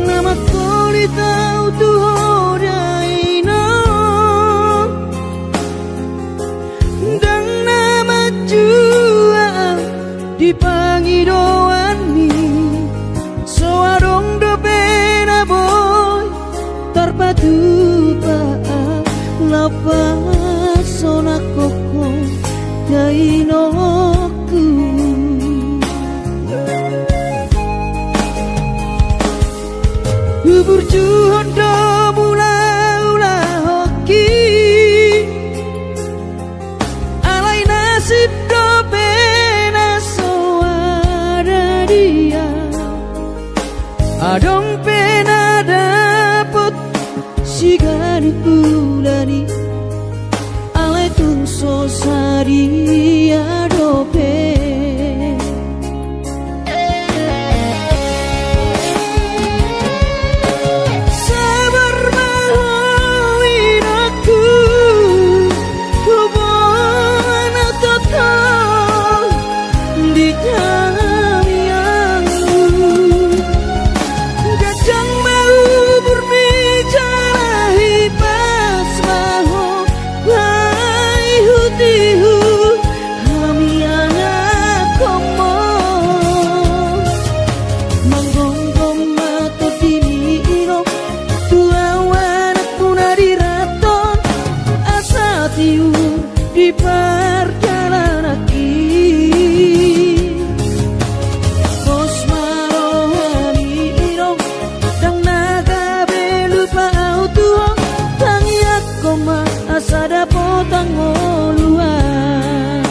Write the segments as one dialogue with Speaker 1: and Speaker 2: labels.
Speaker 1: nama ko di tau tu horai no dang nama jua di pangidoan ni soarong do pena boy tarpatu pa lapas sona koko dainoku Ubur juhon do mula-ula hoki alai nasib do pena soara dia adong pena dapot sigari pulani alai tun so sari adope di perjalanan Kos marohani irong dang naga belupa autuo tangiak koma asada potang oluan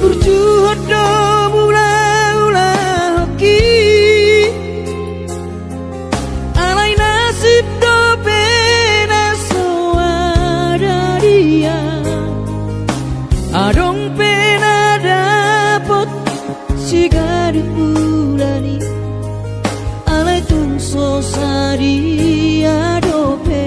Speaker 1: berjuhud do mula-ula hoki alai nasib do pena soada dia adong pena dapot sigari pulani alai tun so sari adope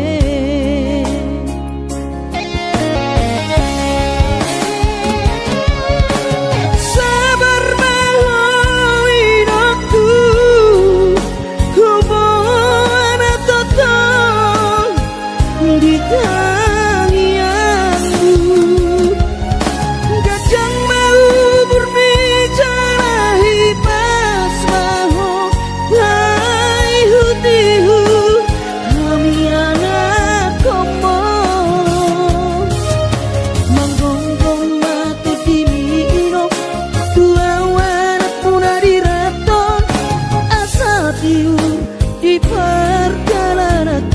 Speaker 1: di perjalanan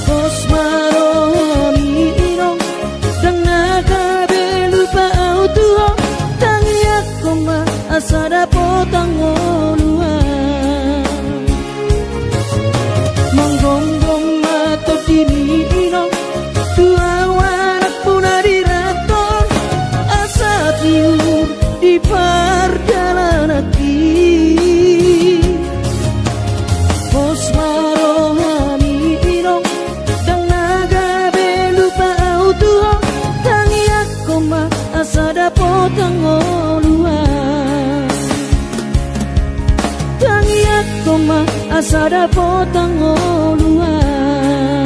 Speaker 1: Kos marohani irong dang naga belupa autuo tangiak koma asada potang oluan manggonggong mato dini irong tua wanak punari raton asa tiur di perjalanan Kos marohani irong dang naga belupa autuo tangiak koma asada potang oluan tangiak koma asada potang oluan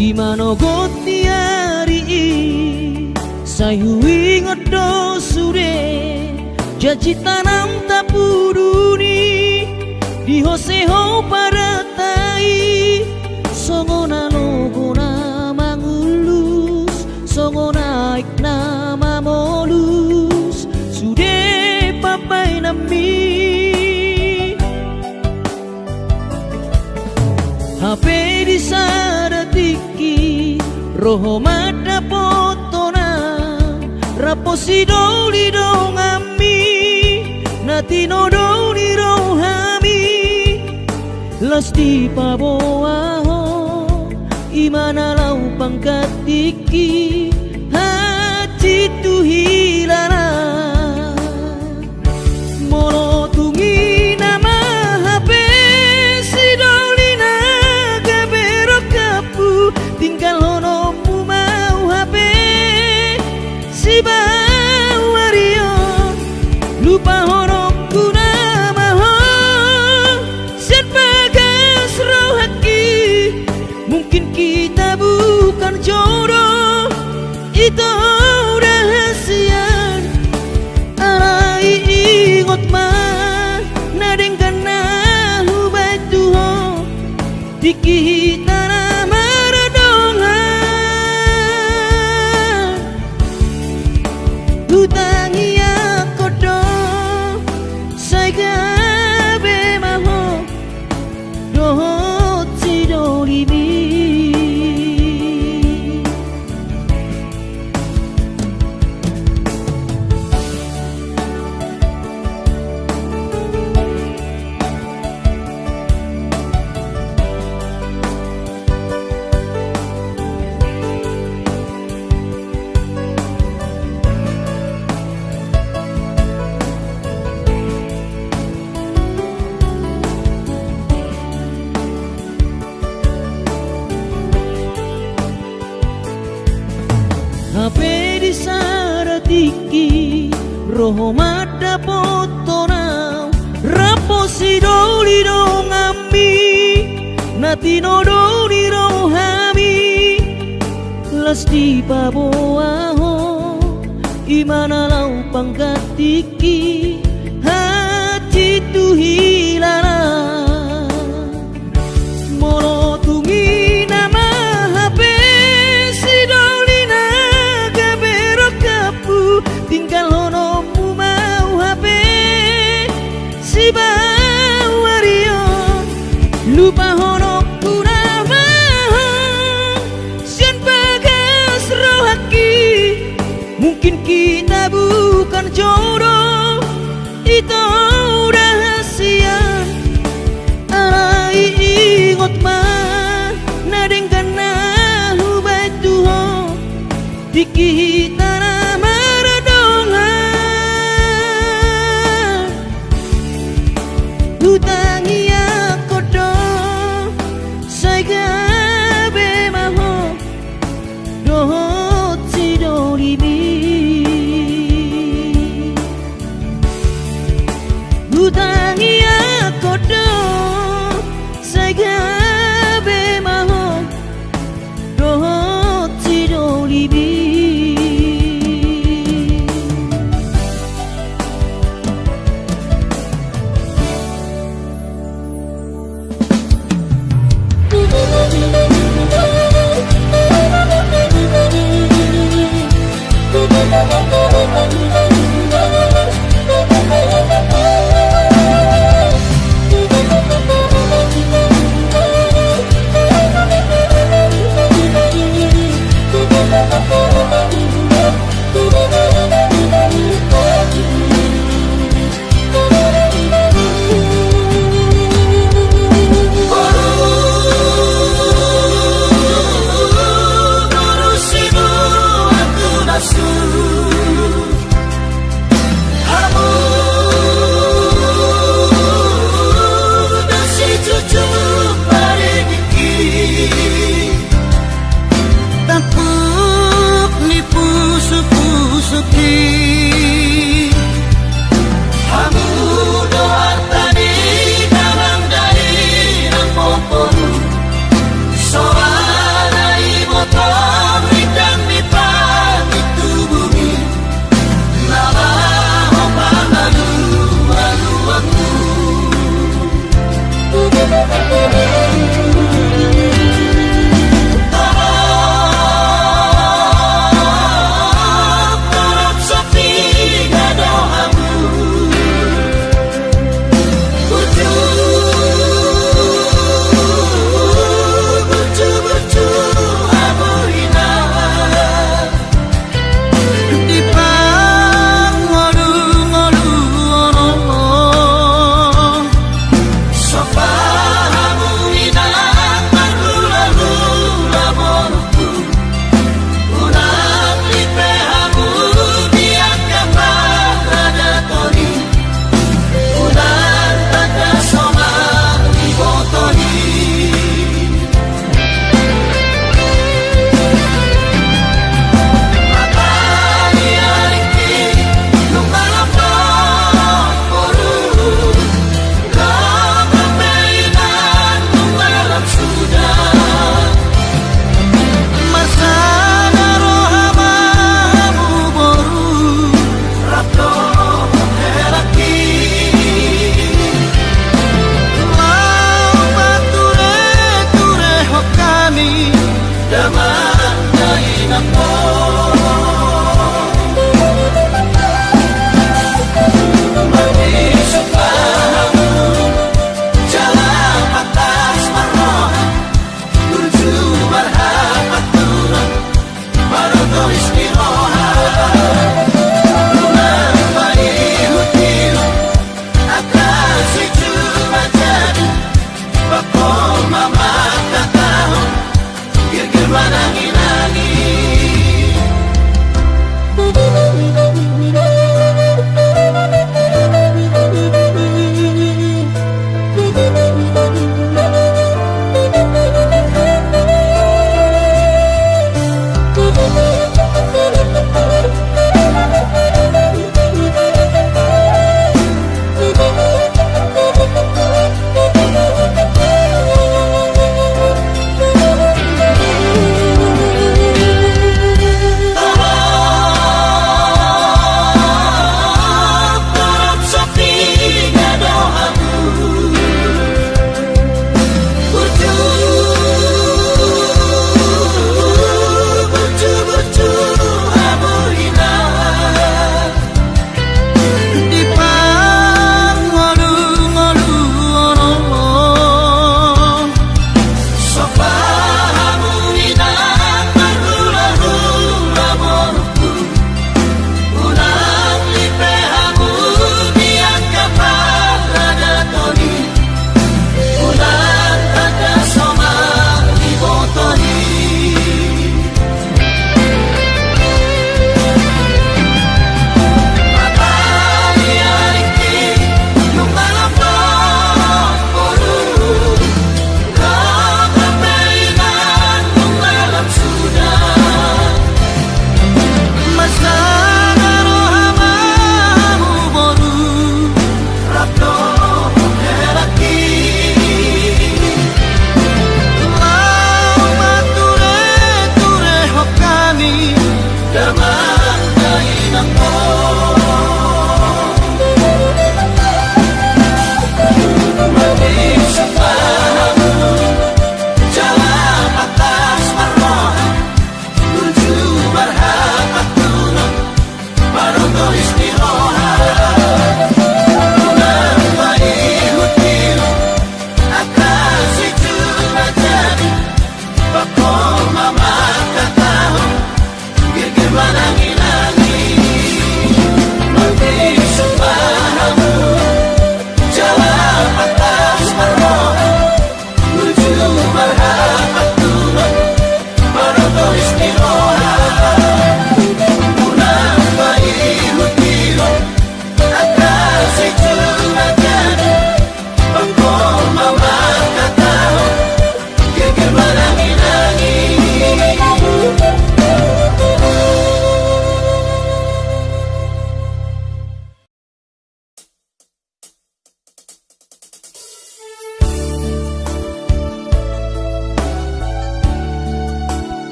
Speaker 1: Gimana gotiari sayu ingat do sure janji tanam tapuduni di hoseho paratai songona logona mangulus songona ikna molus sude papai nami HP di sadatiki roho mata potona raposi doli dong ami natino doli rohami lasti paboaho imana lau pangkatiki hati tu hilala molo tungi nama HP si doli naga berok kapu tinggal honomu mau HP si bawario lupa honokku nama ho sian bagas rohaki mungkin kita bukan jodoh itu rahasia alai ingot mah nadeng kana hubat tuho dikita nama redongan hutangi akodo saya gabe maho dohot si dolimi HP di saratiki roho mata potona raposi doli dong ami natino doli rohami lasti paboaho imana lau pangkatiki hati tu hilala molo tungi nama HP si doli naga berok kapu tinggal honomu mau HP si bawario lupa honokku nama sian bagas rohaki mungkin kita bukan jodoh itu rahasia alai ingot mah nadeng kana hubat tuho dikita nama redongan hutangi akodo saya gabe maho dohot si dolimi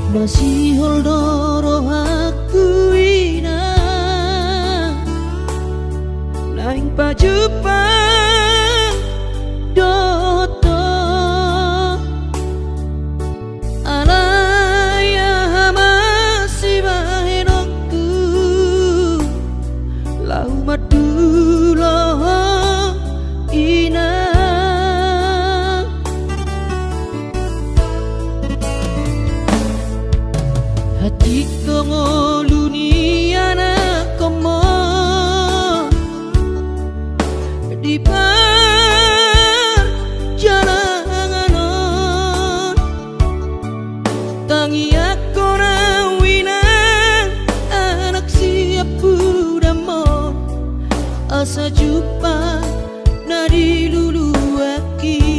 Speaker 1: masih holdoro aku ina naing pajupang doto alaya masih bahenokku lau madulo ina hati ngoluni anak komo di perjalanan tangi aku rawinan anak siap budamo asa jumpa nadi lulu aki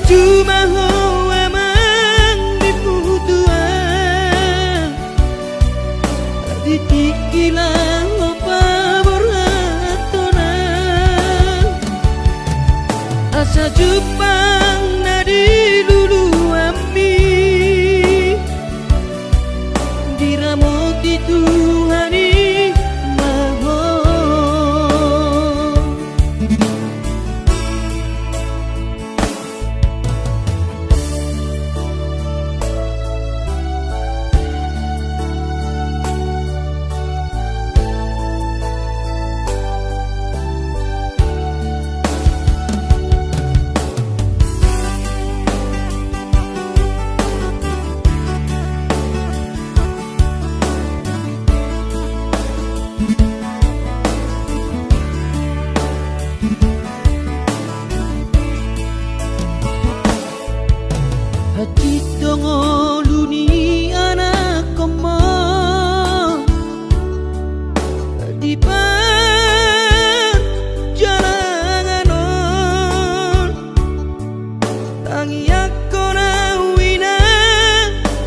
Speaker 1: cuma ho emang diputuan ditikilan lupa beratonan asa jupang nadi lulu ami diramoti Tuhani hati ngoluni anak komo di perjalanan tangi aku rawina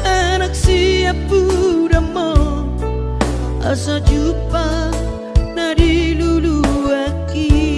Speaker 1: anak siap budamo asa jumpa nadi lulu aki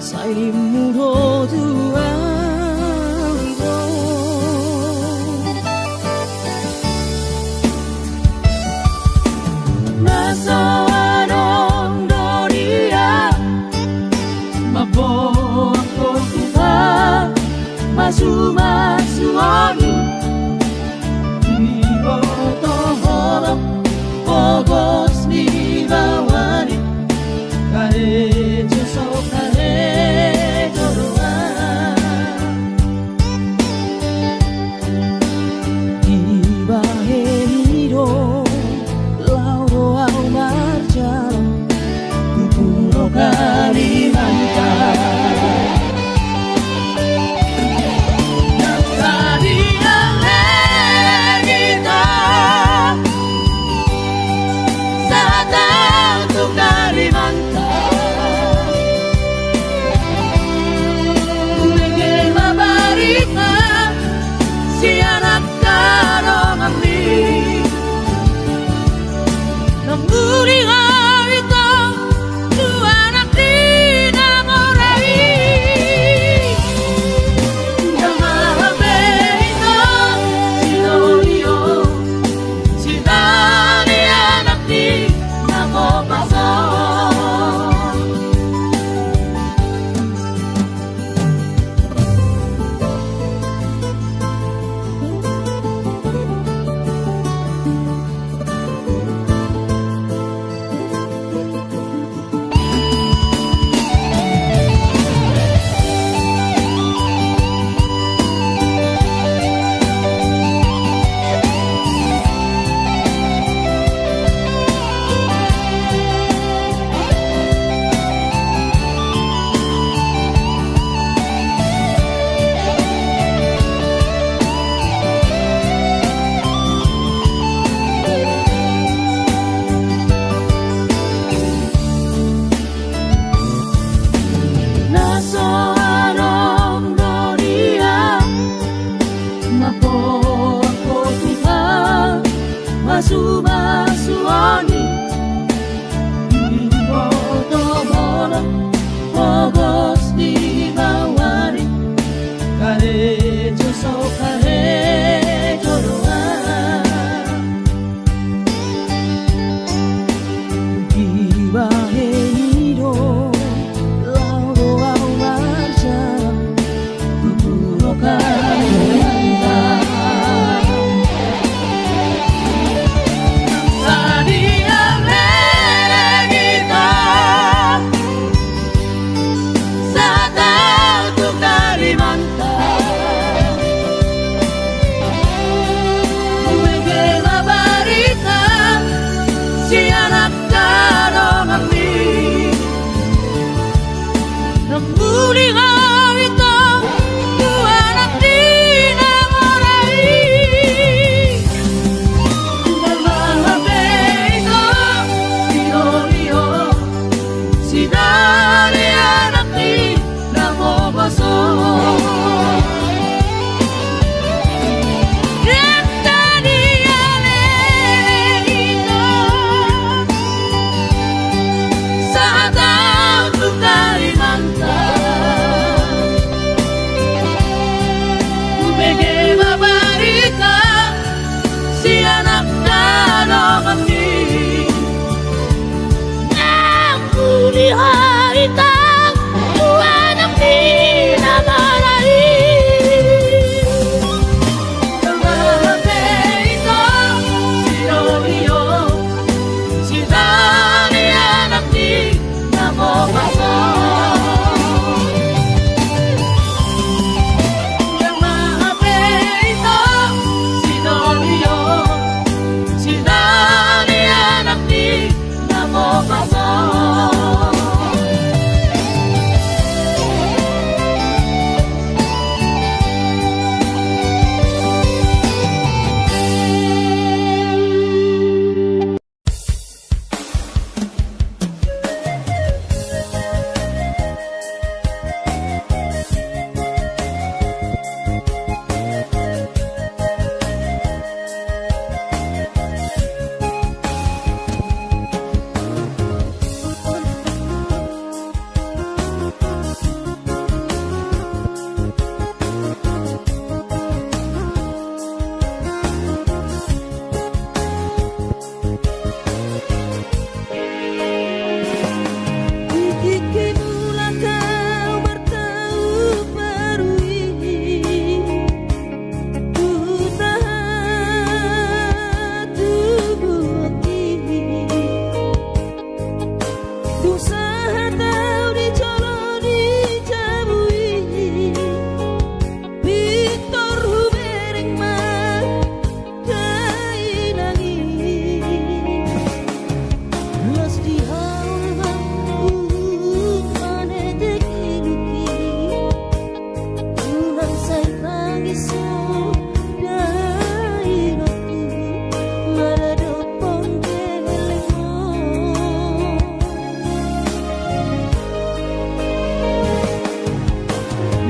Speaker 1: sa imurodu nasa anong doria mabuo ako kita masumasuoni ibo tohoro pogos ni bawani karejo so karejo doa ibahero lauro au marciano kupuro Kalimantan masumasuoni ibo tohoro pogos di bawani karejo so karejo doa ibahero lauro au marciano kupuro Kalimantan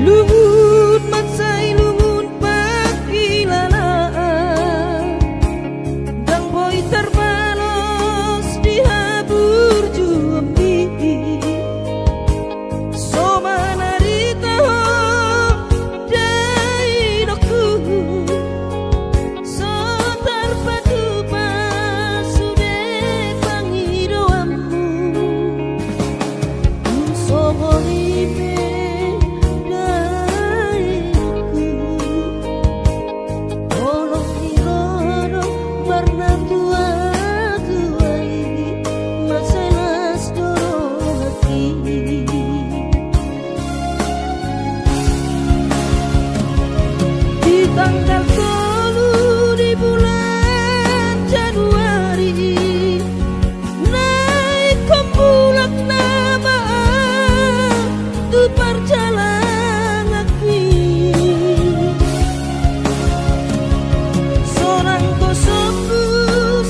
Speaker 1: luhut mansai luhut pakilalaan dang boy terbalos di habur juambi so manarita dai doku so terpadu pasude pangidoamu so bolibe tanggal 10 di bulan Januari naik kembulak nama tu perjalanan seorang kosongku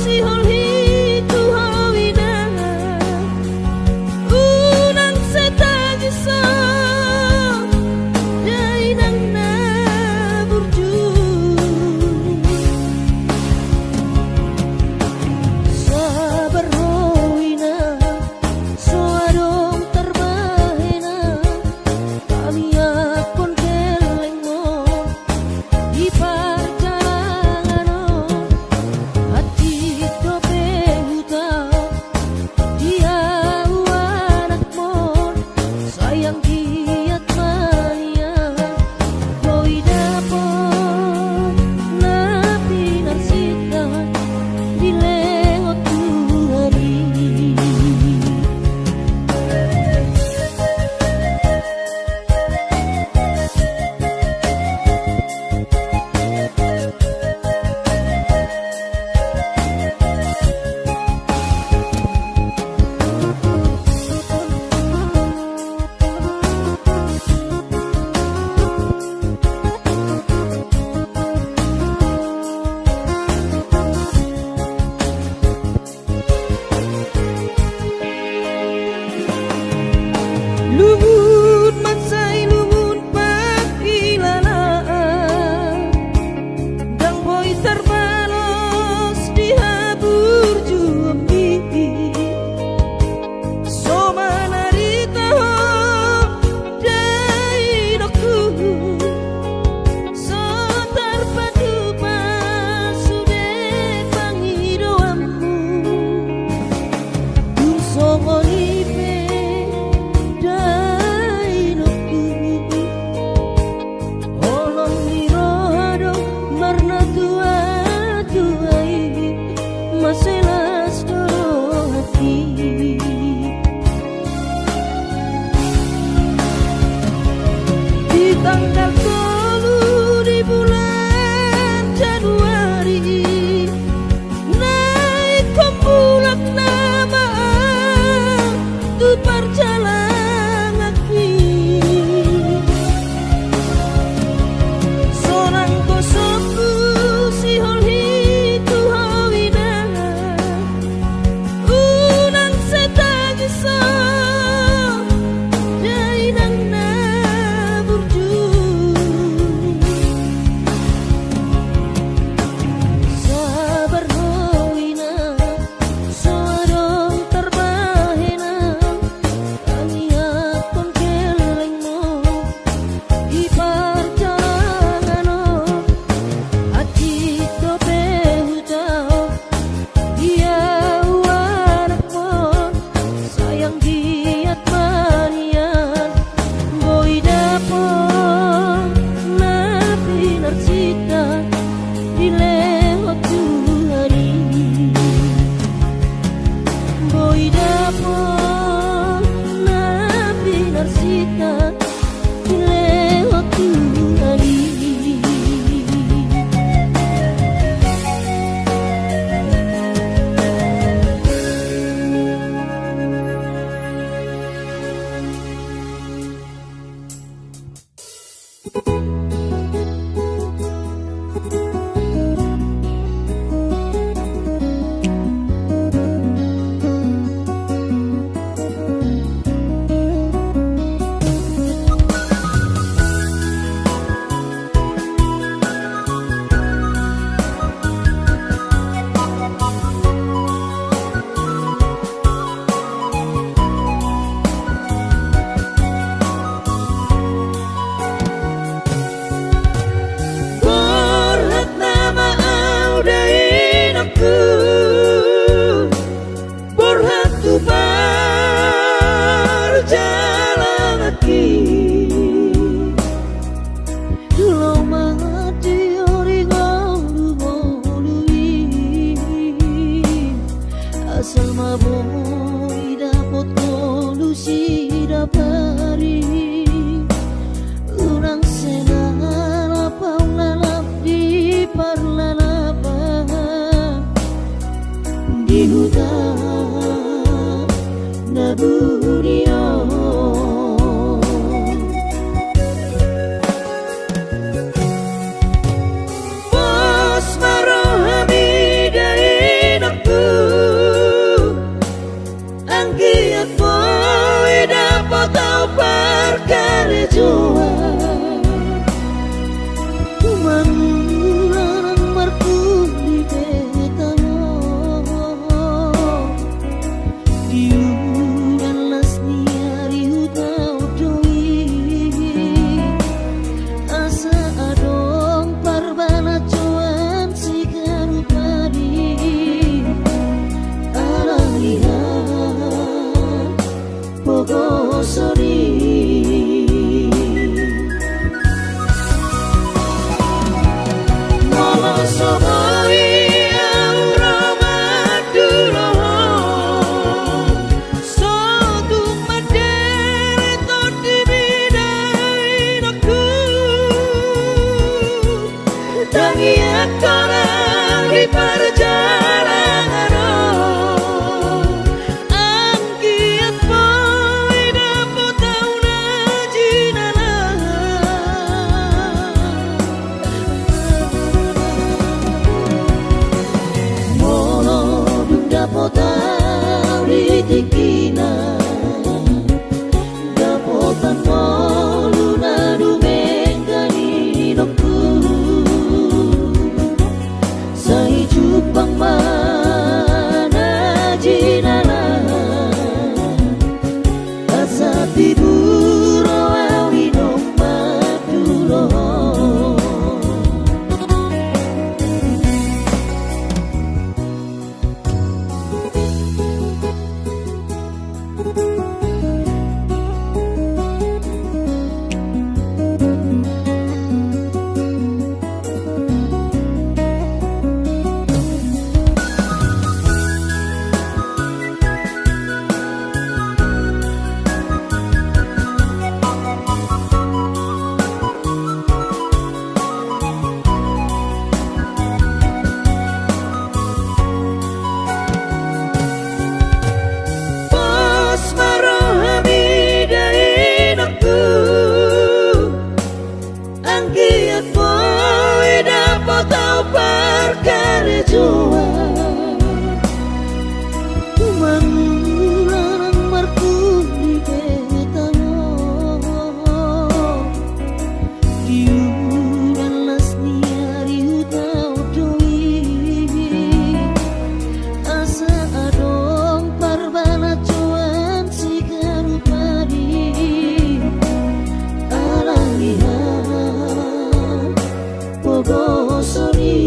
Speaker 1: si holhi tu hawina unang setagisa dainang luhut mansai luhut pakilalaan dang boy terbalos di habur juambi so manarita dai doku so terpadu pasude pangidoamu so bolibe maselas doro hati di tanggal 10 di bulan Januari naik kembulak nama tu perjalanan seorang kosongku si holhi tu hawina unang setagisa dainang naburjuni sabar howina sorong terbahena tangiat kon kelengmo di perjalanan hati dobe hudau dia warakmon sayang giat manian boy dapon napi narsita di lewat hari boy dapon napi narsita di lewat hari. Jawa Kumanguran marku di betano Diuran lasni hari hutau doi Asa adong parbana cuan si garupadi Aralihan Pogosori Tikina dapotan moluna dumengani nokku sai jupang mana jinana asa tiburo awino maduro Jawa Kumanguran marku di betano Diuran lasni hari hutau doi Asa adong parbana cuan si garupadi Aralihan Pogosori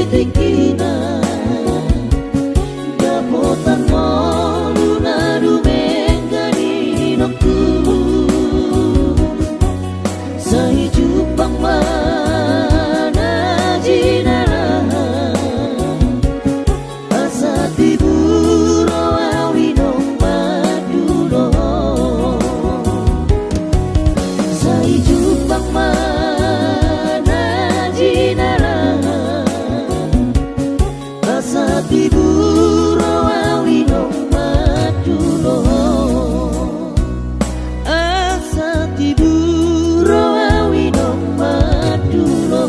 Speaker 1: Tikina dapotan moluna dumengani nokku sai jupang mana jinana asa tiburo awino maduro sai jupang mana jinana Tiburo awino maduro asa tiburo awino maduro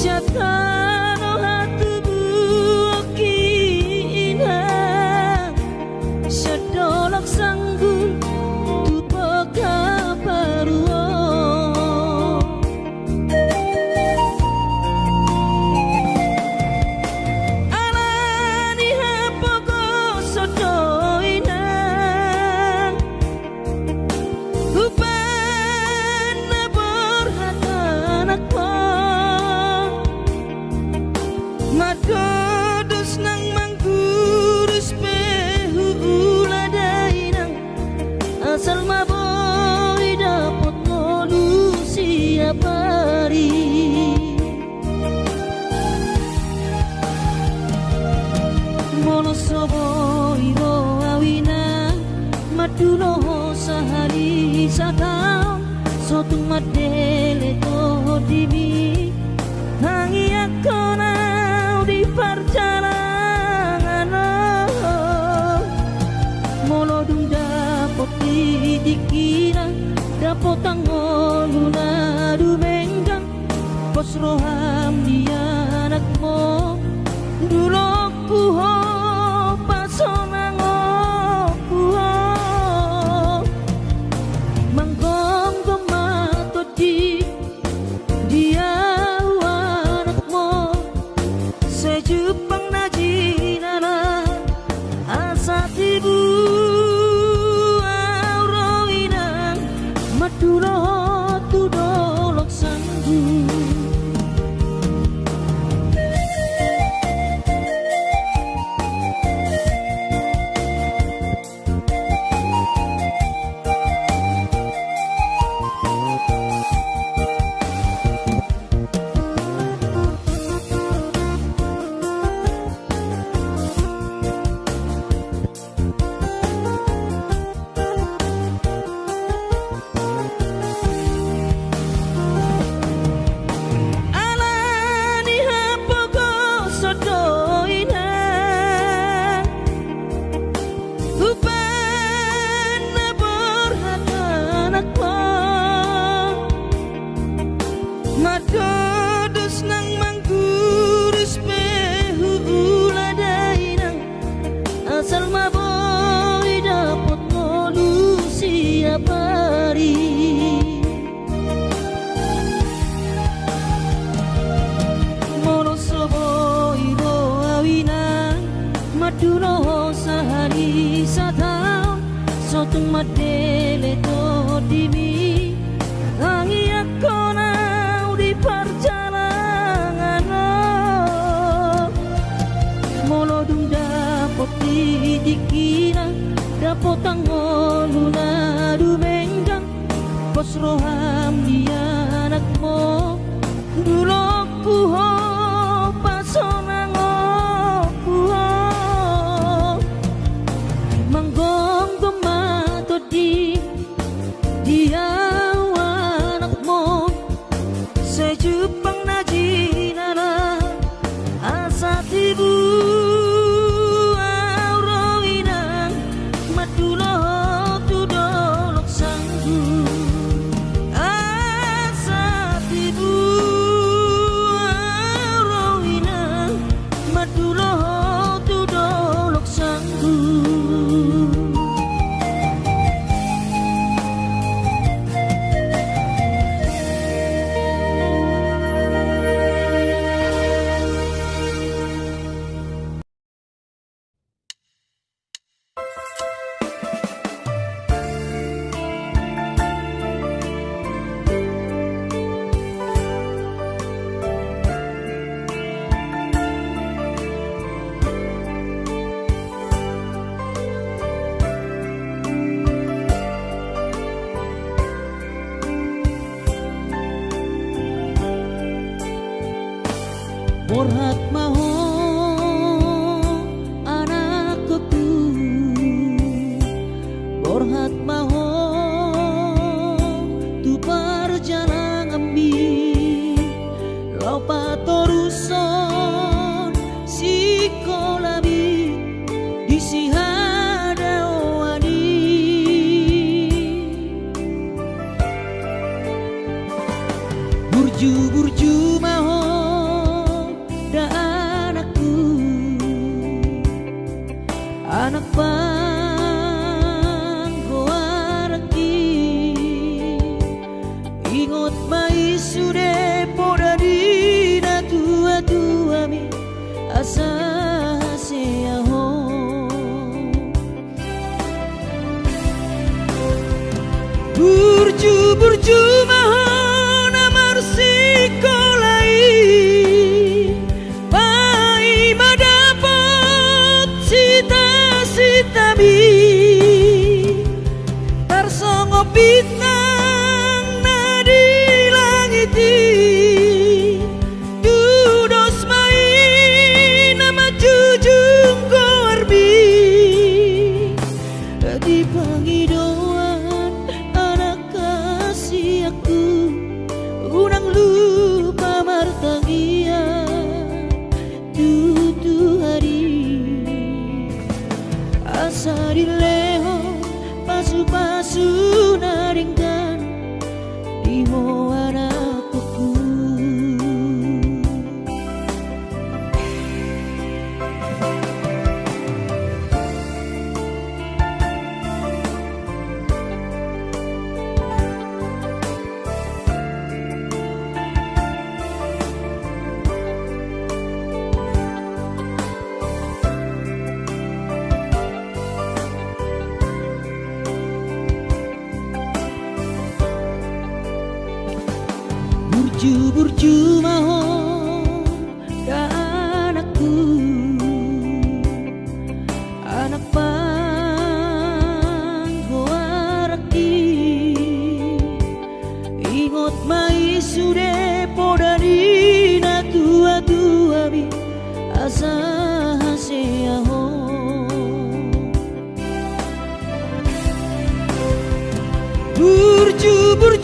Speaker 1: Syatano hatu buokina Syadolak sanggun Tupaka paruo Alani hapoko sodoina Upana borhatanakmo Madodos nang manggurus pehu uladainang Asal maboy dapat ngolusi apari Monosobo iro awina Madulo sahari satang Sotung madele to dimi Hangi akona di perjalanan Molodung dapot dikira Dapot tangoluna dumenggang Pos roham dia anakmu Dulu kuho pasonang kuho Manggong gemato di dia Sejupang najinana asa tibu auroinang madulo tudolok sanggu Madodos nang manggurus pehu uladainang Asal maboy dapat ngolusi apari Monosobo iro awina Madulo sahari satang Sotung madele to dimi Hangi akona di perjalanan Molodung dapot dikira Dapot tangoluna dumenggang Pos roham dia anakmu Dulu kuho pasonang kuho Manggong gemato di dia Sejupang najinana asa tibu auroinang madulo tudolok sanggu asa tibu auroinang madulo tudolok sanggu Borhat maho anakku Borhat maho tu perjalanan ambi Lopa toruson si kolabi di si hadawani Burju maho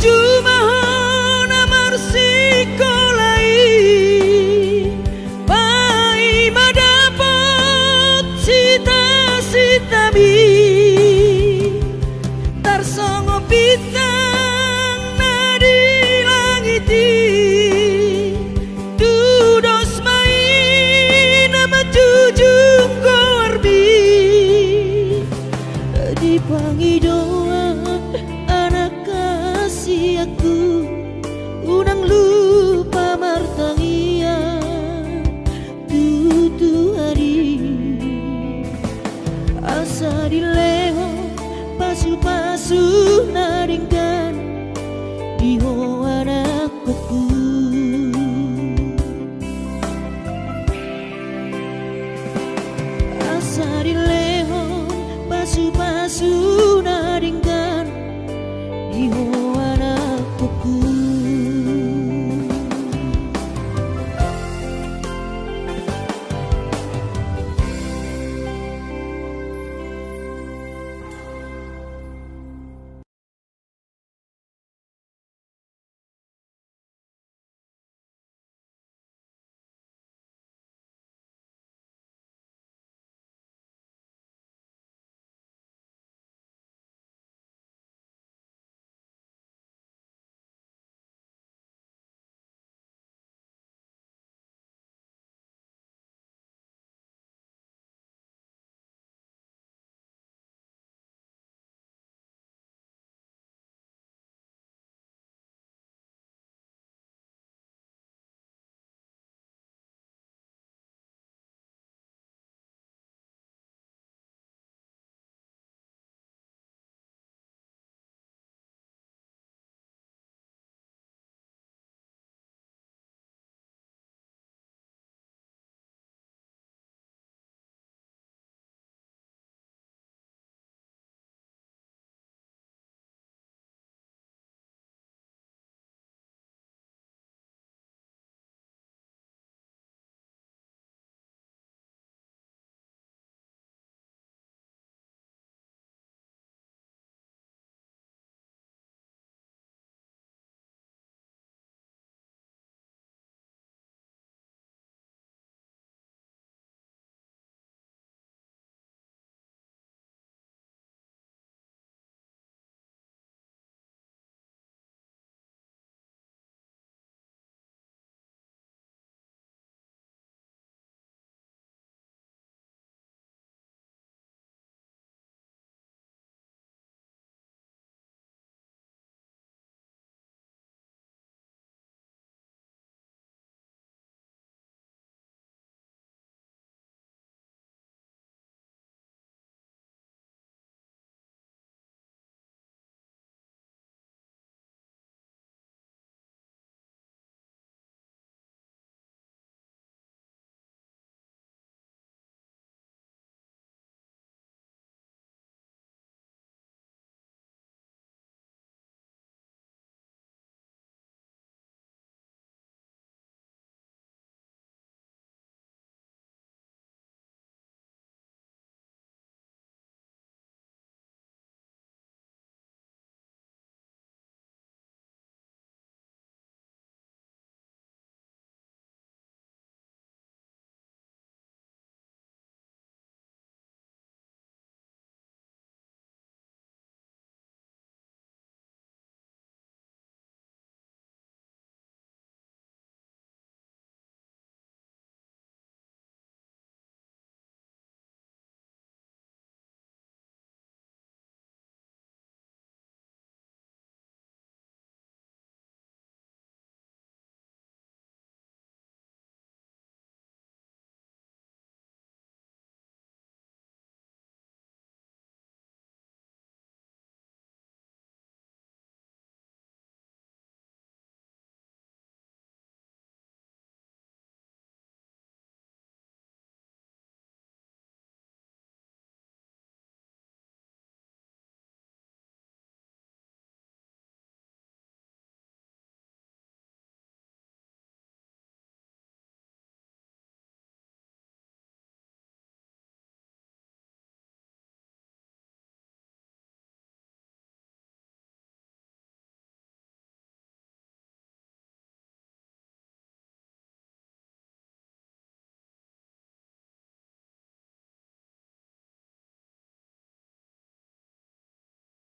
Speaker 1: cuma